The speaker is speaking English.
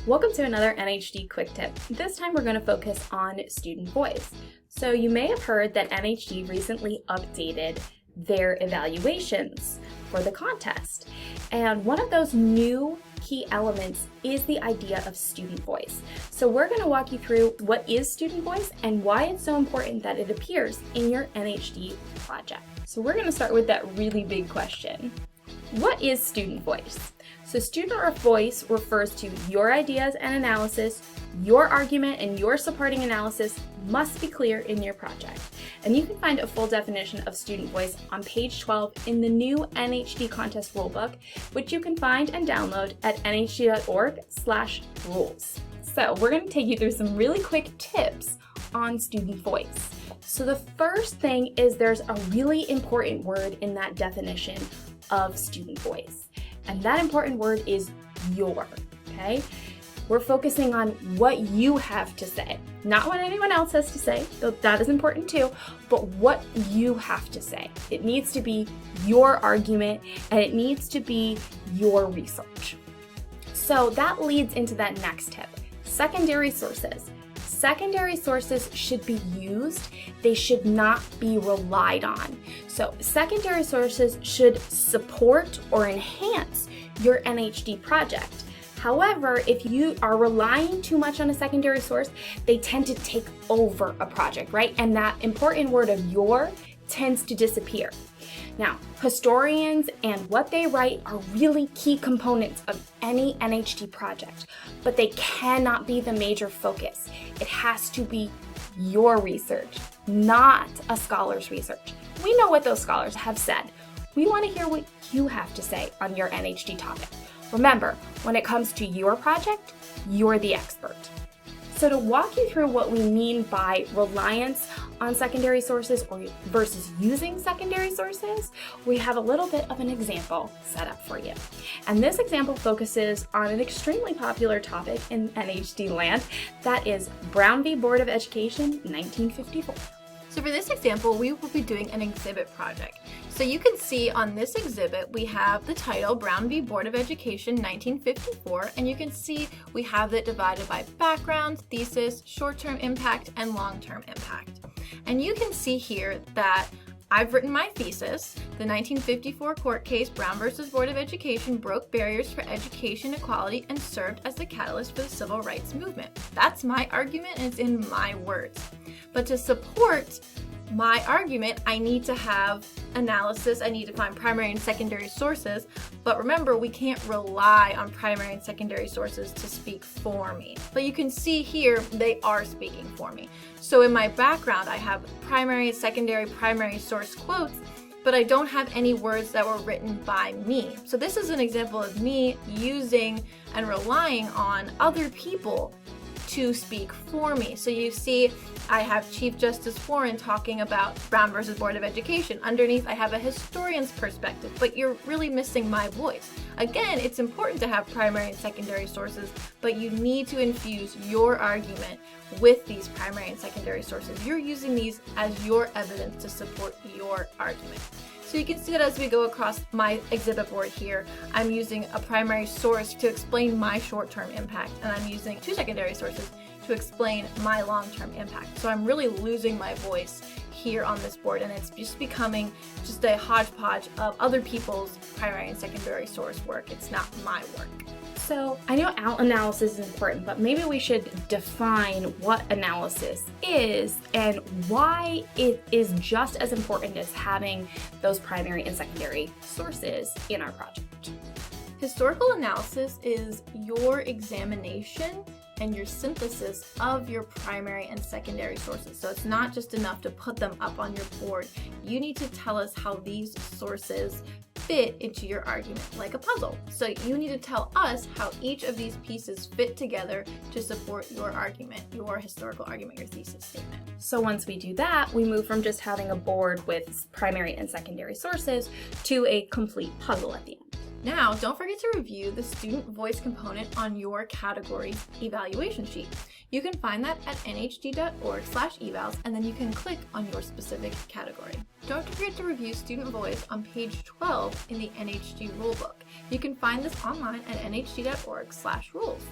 Welcome to another NHD Quick Tip. This time we're going to focus on student voice. So you may have heard that NHD recently updated their evaluations for the contest. And one of those new key elements is the idea of student voice. So we're going to walk you through what is student voice and why it's so important that it appears in your NHD project. So we're going to start with that really big question. What is student voice? So student voice refers to your ideas and analysis, your argument and your supporting analysis must be clear in your project. And you can find a full definition of student voice on page 12 in the new NHD contest rulebook, which you can find and download at nhd.org/rules. So we're going to take you through some really quick tips on student voice. So the first thing is there's a really important word in that definition of student voice. And that important word is your, okay? We're focusing on what you have to say, not what anyone else has to say, though that is important too, but what you have to say. It needs to be your argument and it needs to be your research. So that leads into that next tip, secondary sources. Secondary sources should be used, they should not be relied on. So secondary sources should support or enhance your NHD project. However, if you are relying too much on a secondary source, they tend to take over a project, right? And that important word of your tends to disappear. Now, historians and what they write are really key components of any NHD project, but they cannot be the major focus. It has to be your research, not a scholar's research. We know what those scholars have said. We want to hear what you have to say on your NHD topic. Remember, when it comes to your project, you're the expert. So to walk you through what we mean by reliance on secondary sources versus using secondary sources, we have a little bit of an example set up for you. And this example focuses on an extremely popular topic in NHD land, that is Brown v. Board of Education, 1954. So for this example, we will be doing an exhibit project. So you can see on this exhibit, we have the title Brown v. Board of Education 1954, and you can see we have it divided by background, thesis, short-term impact, and long-term impact. And you can see here that I've written my thesis. The 1954 court case, Brown versus Board of Education, broke barriers for education equality and served as the catalyst for the civil rights movement. That's my argument and it's in my words. But to support my argument, I need to have analysis, I need to find primary and secondary sources, but remember, we can't rely on primary and secondary sources to speak for me. But you can see here, they are speaking for me. So in my background, I have primary source quotes, but I don't have any words that were written by me. So this is an example of me using and relying on other people to speak for me. So you see, I have Chief Justice Warren talking about Brown versus Board of Education. Underneath, I have a historian's perspective, but you're really missing my voice. Again, it's important to have primary and secondary sources, but you need to infuse your argument with these primary and secondary sources. You're using these as your evidence to support your argument. So you can see that as we go across my exhibit board here, I'm using a primary source to explain my short-term impact, and I'm using two secondary sources to explain my long-term impact. So I'm really losing my voice here on this board, and it's just becoming just a hodgepodge of other people's primary and secondary source work. It's not my work. So I know analysis is important, but maybe we should define what analysis is and why it is just as important as having those primary and secondary sources in our project. Historical analysis is your examination and your synthesis of your primary and secondary sources. So it's not just enough to put them up on your board. You need to tell us how these sources fit into your argument like a puzzle. So you need to tell us how each of these pieces fit together to support your argument, your historical argument, your thesis statement. So once we do that, we move from just having a board with primary and secondary sources to a complete puzzle at the end. Now, don't forget to review the student voice component on your category's evaluation sheet. You can find that at nhd.org/evals, and then you can click on your specific category. Don't forget to review student voice on page 12 in the NHD rulebook. You can find this online at nhd.org/rules.